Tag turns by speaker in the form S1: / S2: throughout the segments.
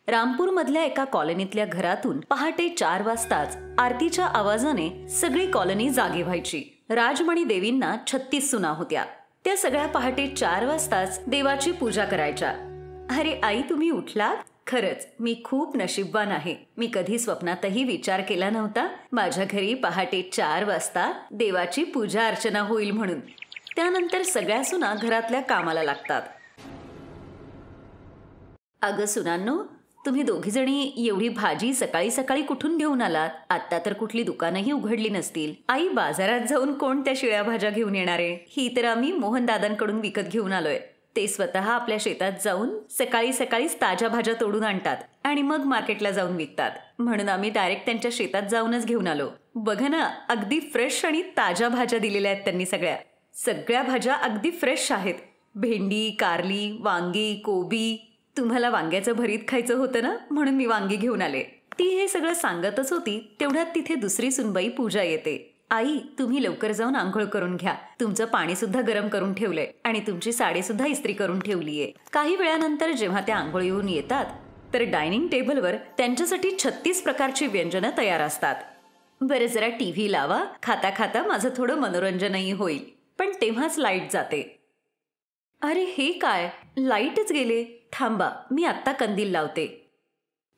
S1: रामपूरमधल्या एका कॉलनीतल्या घरातून पहाटे 4 वाजताच आरतीच्या आवाजाने सगळी कॉलनी जागी व्हायची. राजमणी देवींना 36 सुना होत्या. त्या सगळ्या पहाटे 4 वाजताच देवाची पूजा करायच्या. अरे आई, तुम्ही उठलात? खरंच मी खूप नशीबवान आहे. मी कधी स्वप्नातही विचार केला नव्हता माझ्या घरी पहाटे 4 वाजता देवाची पूजा अर्चना होईल म्हणून. त्यानंतर सगळ्या सुना घरातल्या कामाला लागतात. अगं सुनांनो, तुम्ही दोघी जणी एवढी भाजी सकाळी सकाळी कुठून घेऊन आलात? आता तर कुठली दुकानही उघडली नसतील. आई, बाजारात जाऊन कोण त्या शिळ्या भाज्या घेऊन येणार आहे? ही तर आम्ही मोहन दादांकडून विकत घेऊन आलोय. ते स्वतः आपल्या शेतात जाऊन सकाळी सकाळीच ताज्या भाज्या तोडून आणतात आणि मग मार्केटला जाऊन विकतात. म्हणून आम्ही डायरेक्ट त्यांच्या शेतात जाऊनच घेऊन आलो. बघा ना, अगदी फ्रेश आणि ताज्या भाज्या दिलेल्या आहेत त्यांनी. सगळ्या भाज्या अगदी फ्रेश आहेत. भेंडी, कारली, वांगी, कोबी. तुम्हाला वांग्याचं भरीत खायचं होतं ना, म्हणून मी वांगी घेऊन आले. ती हे सगळं सांगतच होती तेवढ्यात तिथे दुसरी सुनबाई पूजा येते. आई, तुम्ही लवकर जाऊन आंघोळ करून घ्या. तुमचं पाणी सुद्धा गरम करून ठेवलंय आणि तुमची साडी सुद्धा इस्त्री करून ठेवलीये. काही वेळानंतर जेव्हा त्या आंघोळीहून येतात तर डायनिंग टेबलवर त्यांच्यासाठी 36 प्रकारची व्यंजनं तयार असतात. बरं, जरा टीव्ही लावा. खाता खाता माझं थोडं मनोरंजनही होईल. पण तेव्हाच लाईट जाते. अरे हे काय, लाईटच गेले. थांबा, मी आत्ता कंदील लावते.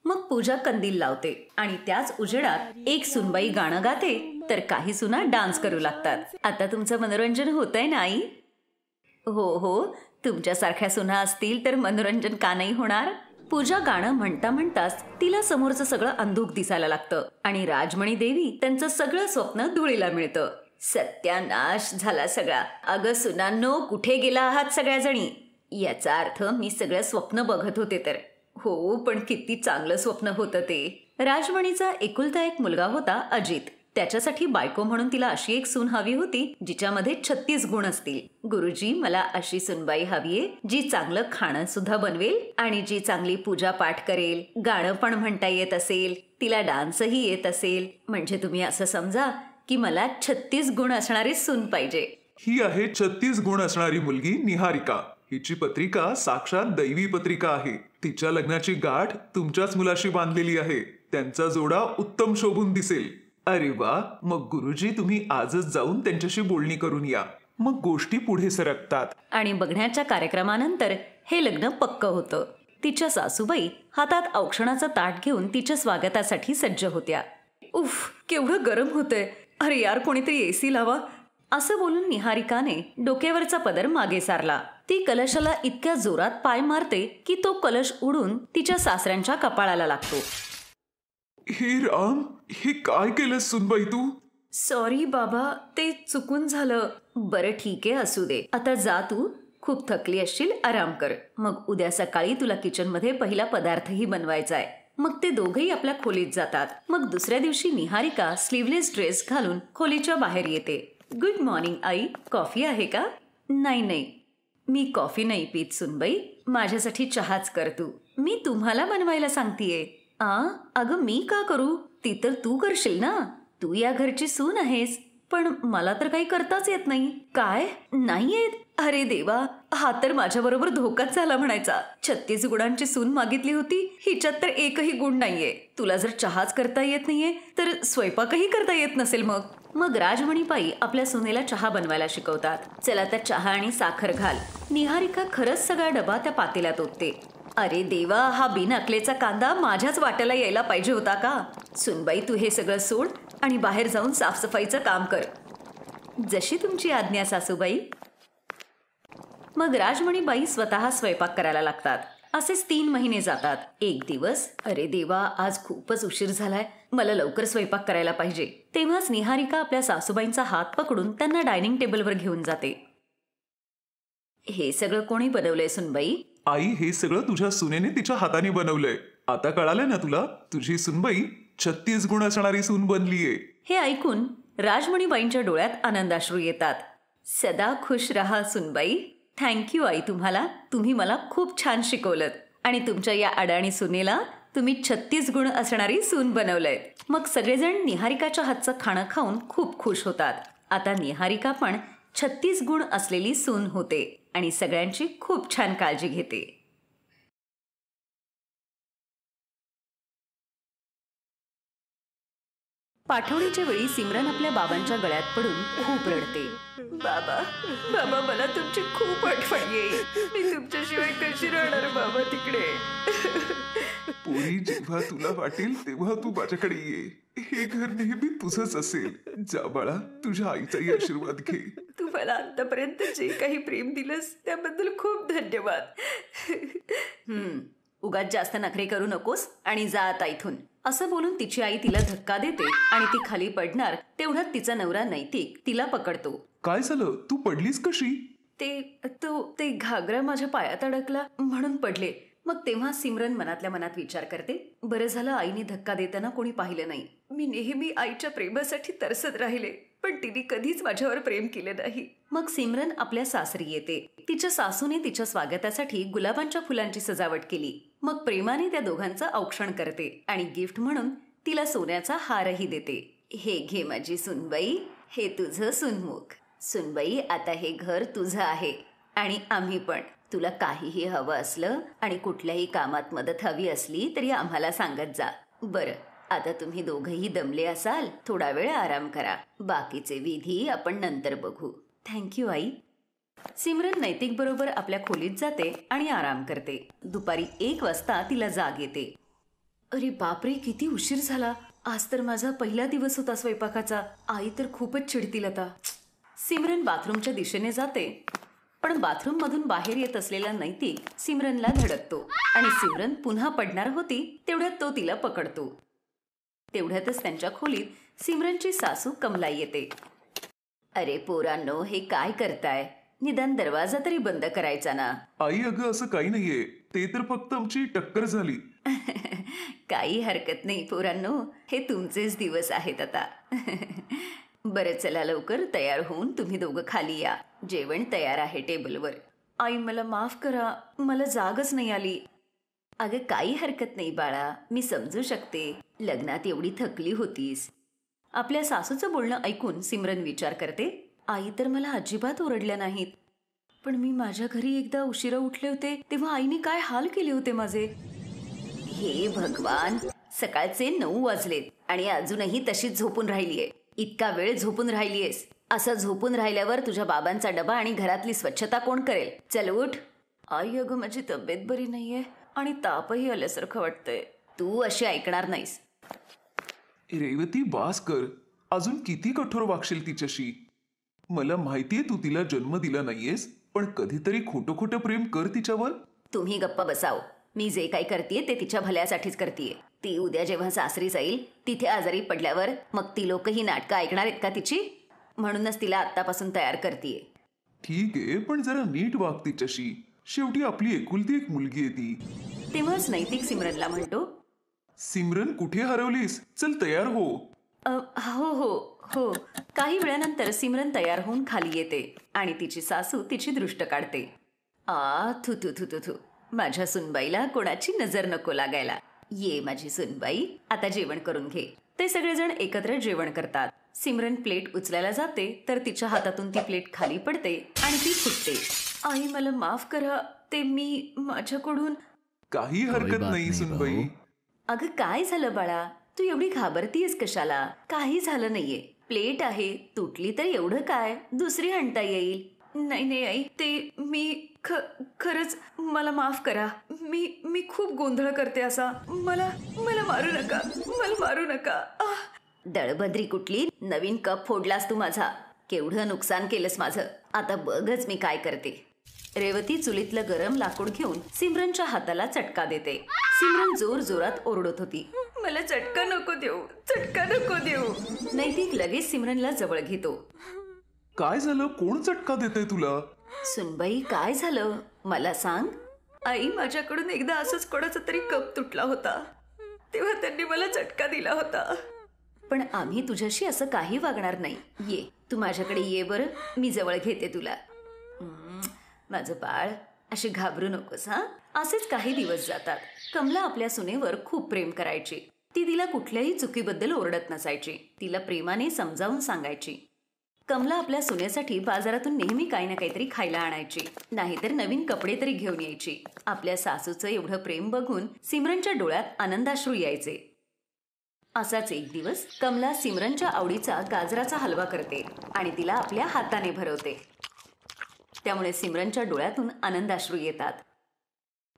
S1: मग पूजा कंदील लावते आणि त्याच उजेडात एक सुनबाई गाणं गाते तर काही सुना डान्स करू लागतात. आता तुमचं मनोरंजन होतंय ना आई? हो हो, तुमच्यासारख्या सुना असतील तर मनोरंजन का नाही होणार? पूजा गाणं म्हणता म्हणताच तिला समोरचं सगळं अंधुक दिसायला लागतं आणि राजमणी देवी त्यांचं सगळं स्वप्न धुळीला मिळतं. सत्यानाश झाला सगळा. अगं सुनांनो, कुठे गेला आहात सगळ्याजणी? याचा अर्थ मी सगळं स्वप्न बघत होते तर. हो, पण किती चांगलं स्वप्न होतं ते. राजमणीचा एकुलता एक मुलगा होता, अजित. त्याच्यासाठी बायको म्हणून तिला अशी एक सून हवी होती जिच्यामध्ये 36 गुण असतील. गुरुजी, मला अशी सुनबाई हवीये जी चांगलं खाणं सुद्धा बनवेल आणि जी चांगली पूजा पाठ करेल, गाणं पण म्हणता येत असेल, तिला डान्सही येत असेल. म्हणजे तुम्ही असं समजा की मला 36 गुण असणारी सून पाहिजे.
S2: ही आहे 36 गुण असणारी मुलगी निहारिका. हिची पत्रिका साक्षात दैवी पत्रिका आहे. तिच्या लग्नाची गाठ तुमच्याच मुलाशी बांधलेली आहे. त्यांचा जोडा उत्तम शोभून दिसेल. अरे वा, मग गुरुजी तुम्ही आजच जाऊन त्यांच्याशी बोलणी करून या. मग गोष्टी पुढे सरकतात.
S1: आणि बघण्याच्या कार्यक्रमानंतर हे लग्न पक्क होतं. तिच्या सासूबाई हातात औक्षणाचं ताट घेऊन तिच्या स्वागतासाठी सज्ज होत्या. उफ, केवढं गरम होतंय. अरे यार, कोणीतरी एसी लावा. असं बोलून निहारिकाने डोक्यावरचा पदर मागे सारला. ती कलशाला इतक्या जोरात पाय मारते की तो कलश उडून तिच्या सासऱ्यांच्या कपाळाला लागतो.
S2: हे राम, हे काय केलंस सुनबाई तू?
S1: सॉरी बाबा, ते चुकून झालं. बरं ठीक आहे, असू दे. आता जा तू. खूप थकली असशील, आराम कर. मग उद्या सकाळी तुला किचनमध्ये पहिला पदार्थही बनवायचाय. मग ते दोघेही आपल्या खोलीत जातात. मग दुसऱ्या दिवशी निहारिका स्लीवलेस ड्रेस घालून खोलीच्या बाहेर येते. गुड मॉर्निंग आई, कॉफी आहे का? नाही, मी कॉफी नाही पीत सुनबाई. माझ्यासाठी चहाच कर तू. मी तुम्हाला बनवायला सांगतीये. अगं मी का करू? ती तर तू करशील ना. तू या घरची सून आहेस. पण मला तर काही करताच येत नाही. काय नाही येत? अरे देवा, हा तर माझ्या बरोबर धोकाच झाला म्हणायचा. 36 गुणांची सून मागितली होती, हिच्यात तर एकही गुण नाहीये. तुला जर चहाच करता येत नाहीये तर स्वयंपाकही करता येत नसेल. मग राजमणीबाई आपल्या सुनेला चहा बनवायला शिकवतात. चला तर चहा आणि साखर घाल. निहारिका खरंच सगळा डबा त्या पातेल्यात ओतते. अरे देवा, हा बिनअकलेचा कांदा माझ्याच वाट्याला यायला पाहिजे होता का? सुनबाई, तू हे सगळं सोड आणि बाहेर जाऊन साफसफाईचं काम कर. जशी तुमची आज्ञा सासूबाई. मग राजमणीबाई स्वतः स्वयंपाक करायला लागतात. असेच 3 महिने जातात. एक दिवस, अरे देवा, आज खूपच उशीर झालाय. मला लवकर स्वयंपाक करायला पाहिजे. तेव्हाच निहारिका आपल्या सासूबाईंचा हात पकडून त्यांना डायनिंग टेबलवर घेऊन जाते. हे सगळं कोणी बनवलंय सुनबाई?
S2: आई, हे सगळं तुझ्या सुनेने तिच्या हाताने बनवलंय. आता कळालं ना तुला? तुझी सुनबाई 36 गुण असणारी सून बनलीये.
S1: हे ऐकून राजमणीबाईंच्या डोळ्यात आनंदाश्रू येतात. सदा खुश रहा सुनबाई. थँक्यू आई तुम्हाला. तुम्ही मला खूप छान शिकवलत आणि तुमच्या या अडाणी सुनेला तुम्ही 36 गुण असणारी सून बनवलंय. मग सगळेजण निहारिकाच्या हातचं खाणं खाऊन खूप खुश होतात. आता निहारिका पण 36 गुण असलेली सून होते आणि सगळ्यांची खूप छान काळजी घेते. पाठवणीच्या वेळी सिमरन आपल्या बाबांच्या गळ्यात पडून खूप रडते. बाबा बाबा, मला तुमची खूप आठवण येईल. मी तुमच्याशिवाय कशी राहणार बाबा तिकडे.
S2: पोरी, जेव्हा तुला वाटेल तेव्हा तू माझ्याकडे ये. हे घर नेहमी तुझंच असेल. जा बाळा, तुझ्या आईचाही आशीर्वाद घे.
S1: तू मला आतापर्यंत जे काही प्रेम दिलंस त्याबद्दल खूप धन्यवाद. उगाच जास्त नखरे करू नकोस आणि जा आता इथून, असं बोलून तिची आई तिला धक्का देते आणि ती खाली पडणार तेवढ्यात तिचा नवरा नैतिक तिला पकडतो.
S2: काय झालं? तू पडलीस कशी?
S1: ते घागरा माझ्या पायात अडकला म्हणून पडले. मग तेव्हा सिमरन मनातल्या मनात विचार करते, बरं झालं आईने धक्का देताना कोणी पाहिलं नाही. मी नेहमी आईच्या प्रेमासाठी तरसत राहिले, पण तिने कधीच माझ्यावर प्रेम केलं नाही. मग सिमरन आपल्या सासरी येते. तिच्या सासूने तिच्या स्वागतासाठी गुलाबांच्या फुलांची सजावट केली. मग प्रेमाने त्या दोघांचं औक्षण करते आणि गिफ्ट म्हणून तिला सोन्याचा हारही देते. हे घे माझी सुनबाई, हे तुझं सुनमुख. सुनबाई, आता हे घर तुझं आहे आणि आम्ही पण. तुला काहीही हवं असलं आणि कुठल्याही कामात मदत हवी असली तरी आम्हाला सांगत जा. बरं, आता तुम्ही दोघंही दमले असाल, थोडा वेळ आराम करा. बाकीचे विधी आपण नंतर बघू. थँक्यू आई. सिमरन नैतिक बरोबर आपल्या खोलीत जाते आणि आराम करते. दुपारी 1 वाजता तिला जाग येते. अरे बापरे, किती उशीर झाला. आज तर माझा पहिला दिवस होता स्वयंपाकाचा. आई तर खूपच चिडतील आता. सिमरन बाथरूमच्या दिशेने जाते, पण बाथरूम मधून बाहेर येत असलेला नैतिक सिमरनला धडकतो आणि सिमरन पुन्हा पडणार होती तेवढ्यात तो तिला पकडतो. तेवढ्यातच त्यांच्या खोलीत सिमरनची सासू कमला येते. अरे पोरांनो, हे काय करताय? निदान दरवाजा तरी बंद करायचा ना.
S2: आई, अगं असं काही नाहीये, ते तर फक्त आमची टक्कर झाली.
S1: काही हरकत नाही पोरांनो, हे तुमचेच दिवस आहेत आता. बरं, चला लवकर तयार होऊन तुम्ही दोघं खाली या. जेवण तयार आहे टेबलवर. आई, मला माफ करा, मला जागच नाही आली. अगं काही हरकत नाही बाळा, मी समजू शकते. लग्नात एवढी थकली होतीस. आपल्या सासूचं बोलणं ऐकून सिमरन विचार करते, आई तर मला अजिबात ओरडल्या नाहीत, पण मी माझ्या घरी एकदा उशिरा उठले होते तेव्हा आईने काय हाल केले होते माझे. हे भगवान, सकाळचे 9 वाजलेत आणि अजूनही तशीच झोपून राहिलीये. इतका वेळ झोपून राहिलीयेस. असं झोपून राहिल्यावर तुझ्या बाबांचा डबा आणि घरातली स्वच्छता कोण करेल? चल उठ. आई, अगं माझी तब्येत बरी नाहीये आणि तापही आल्यासारखं वाटतंय. तू अशी ऐकणार नाहीस.
S2: रेवती, बास कर. अजून किती कठोर वागशील तिच्याशी? मला माहितीये तू तिला जन्म दिला नाहीयेस, पण कधीतरी खोटं खोटं प्रेम कर तिच्यावर.
S1: तुम्ही गप्पा बसाव. मी जे काही करतेय ते तिच्या भल्यासाठीच करतेय. ती उद्या जेव्हा सासरी जाईल तिथे आजारी पडल्यावर मग ती लोकही नाटकं ऐकणार आहेत का तिची? म्हणूनच तिला आत्तापासून तयार करतेय.
S2: ठीक आहे, पण जरा नीट वाग तिच्याशी. शेवटी आपली एकुलती एक मुलगी आहे ती.
S1: तेव्हाच नैतिक सिमरनला म्हणतो,
S2: सिमरन, कुठे हरवलीस? चल तयार हो.
S1: हो हो हो. काही वेळानंतर सिमरन तयार होऊन खाली येते आणि तिची सासू तिची दृष्ट काढते. थू थू थू थू थू. माझ्या सुनबाईला कोणाची नजर नको लागायला. ये माझी सुनबाई, आता जेवण करून घे. ते सगळेजण एकत्र जेवण करतात. सिमरन प्लेट उचलायला जाते तर तिच्या हातातून ती प्लेट खाली पडते आणि ती फुटते. आई, मला माफ करा, ते मी माझ्याकडून.
S2: काही हरकत नाही सुनबाई.
S1: अगं काय झालं बाळा? तू एवढी घाबरतीयस कशाला? काही झालं नाहीये. प्लेट आहे, तुटली तर एवढं काय, दुसरी आणता येईल. नाही नाही आई, ते मी खरंच, मला माफ करा. मी खूप गोंधळ करते असा. मला मारू नका, मला मारू नका. दळभद्री कुठली? नवीन कप फोडलास तू माझा. केवढं नुकसान केलंस माझं. आता बघच मी काय करते. रेवती चुलीतलं गरम लाकूड घेऊन सिमरनच्या हाताला चटका देते. सिमरन जोर जोरात ओरडत होती, मला चटका नको देऊ, चटका नको देऊ. नैतिक लगेच सिमरनला जवळ घेतो.
S2: काय झालं? कोण चटका देतंय तुला?
S1: सुनबाई, काय झालं मला सांग. आई, माझ्याकडून एकदा असंच कोणाचा तरी कप तुटला होता, तेव्हा त्यांनी मला चटका दिला होता. पण आम्ही तुझ्याशी असं काही वागणार नाही. ये, तू माझ्याकडे ये बरं, मी जवळ घेते तुला. माझं बाळ, अशी घाबरू नकोस हा. असेच काही दिवस जातात. कमला आपल्या सुनेवर खूप प्रेम करायची. ती तिला कुठल्याही चुकीबद्दल ओरडत नसायची. तिला प्रेमाने समजावून सांगायची. कमला आपल्या सुनेसाठी बाजारातून नेहमी काही ना काहीतरी खायला आणायची, नाहीतर नवीन कपडे तरी घेऊन यायची. आपल्या सासूचं एवढं प्रेम बघून सिमरनच्या डोळ्यात आनंदाश्रू यायचे. असाच एक दिवस कमला सिमरनच्या आवडीचा गाजराचा हलवा करते आणि तिला आपल्या हाताने भरवते. त्यामुळे सिमरनच्या डोळ्यातून आनंदाश्रू येतात.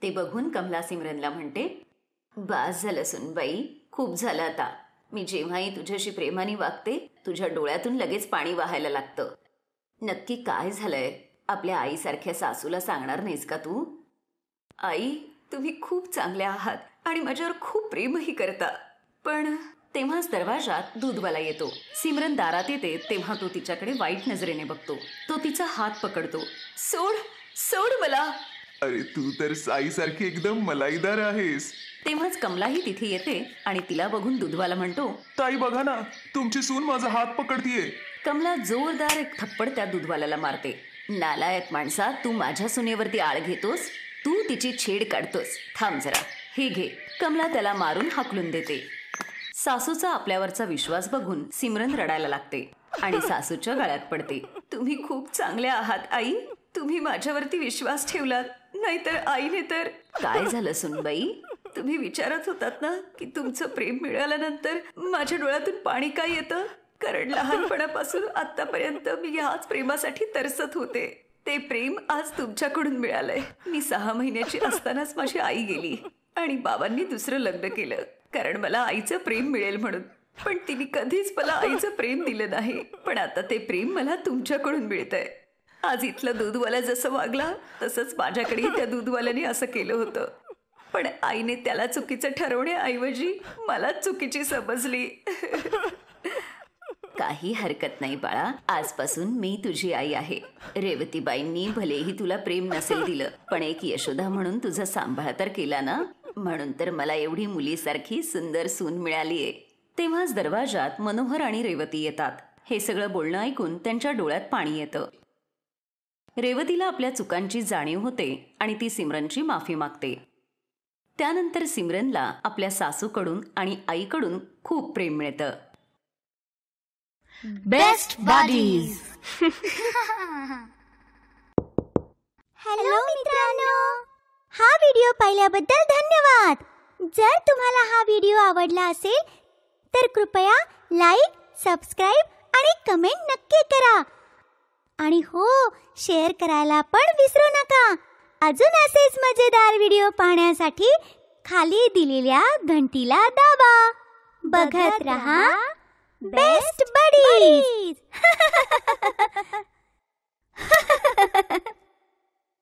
S1: ते बघून कमला सिमरनला म्हणते, बास झालं सुनबाई, खूप झालं आता. मी जेव्हाही तुझ्याशी प्रेमाने वागते तुझ्या डोळ्यातून लगेच पाणी वाहायला लागतं. नक्की काय झालंय? आपल्या आईसारख्या सासूला सांगणार नाहीस का तू? आई, तुम्ही खूप चांगल्या आहात आणि माझ्यावर खूप प्रेमही करता. पण तेव्हाच दरवाजात दूधवाला येतो. सिमरन दारात येते तेव्हा तो तिच्याकडे वाईट नजरेने बघतो. तो तिचा हात पकडतो. सोड सोड मला.
S2: अरे तू तर साईसारखी एकदम मलाईदार आहेस.
S1: तेव्हाच कमलाही तिथे येते आणि तिला बघून दूधवाला म्हणतो,
S2: ताई बघा ना, तुमची सून माझा हात पकडतीये.
S1: कमला जोरदार एक थप्पड त्या दूधवाल्याला मारते. नालायक माणसा, तू माझ्या सुनेवरती आळ घेतोस. तू तिची छेड काढतोस. थांब जरा, हे घे. कमला त्याला मारून हाकलून देते. सासूचा आपल्यावरचा विश्वास बघून सिमरन रडायला लागते आणि सासूच्या गळ्यात पडते. तुम्ही खूप चांगल्या आहात आई. तुम्ही माझ्यावरती विश्वास ठेवलात, नाहीतर आईने तर. काय झालं सुनबाई? तुम्ही विचारत होतात ना की तुमचं प्रेम मिळाल्यानंतर माझ्या डोळ्यातून पाणी काय येतं? कारण लहानपणापासून आतापर्यंत मी ह्याच प्रेमासाठी तरसत होते. ते प्रेम आज तुमच्याकडून मिळालंय. मी 6 महिन्याची असतानाच माझी आई गेली आणि बाबांनी दुसरं लग्न केलं कारण मला आईचं प्रेम मिळेल म्हणून. पण तिने कधीच मला आईचं प्रेम दिलं नाही. पण आता ते प्रेम मला तुमच्याकडून मिळतंय. आज इथला दूधवाला जसं वागला तसंच माझ्याकडे त्या दूधवाल्याने असं केलं होतं. पण आईने त्याला चुकीचं ठरवण्याऐवजी मला चुकीची समजली. काही हरकत नाही बाळा, आजपासून मी तुझी आई आहे. रेवतीबाईंनी भलेही तुला प्रेम नसेल दिलं, पण एक यशोदा म्हणून तुझा सांभाळ तर केला ना. म्हणून तर मला एवढी मुलीसारखी सुंदर सून मिळालीये. तेव्हाच दरवाजात मनोहर आणि रेवती येतात. हे सगळं बोलणं ऐकून त्यांच्या डोळ्यात पाणी येतं. रेवतीला आपल्या चुकांची जाणीव होते आणि ती सिमरनची माफी मागते. त्यानंतर सिमरनला आपल्या सासूकडून आणि आईकडून खूप प्रेम मिळतं.
S3: Best buddies.
S4: हॅलो मित्रांनो, हा व्हिडिओ पाहिल्याबद्दल धन्यवाद. जर तुम्हाला हा व्हिडिओ आवडला असेल तर कृपया लाईक, सबस्क्राईब आणि कमेंट नक्की करा. आणि हो, शेअर करायला पण विसरू नका. अजून असेच मजेदार व्हिडिओ पाहण्यासाठी खाली दिलेल्या घंटीला दाबा. बघत रहा बेस्ट बडीज.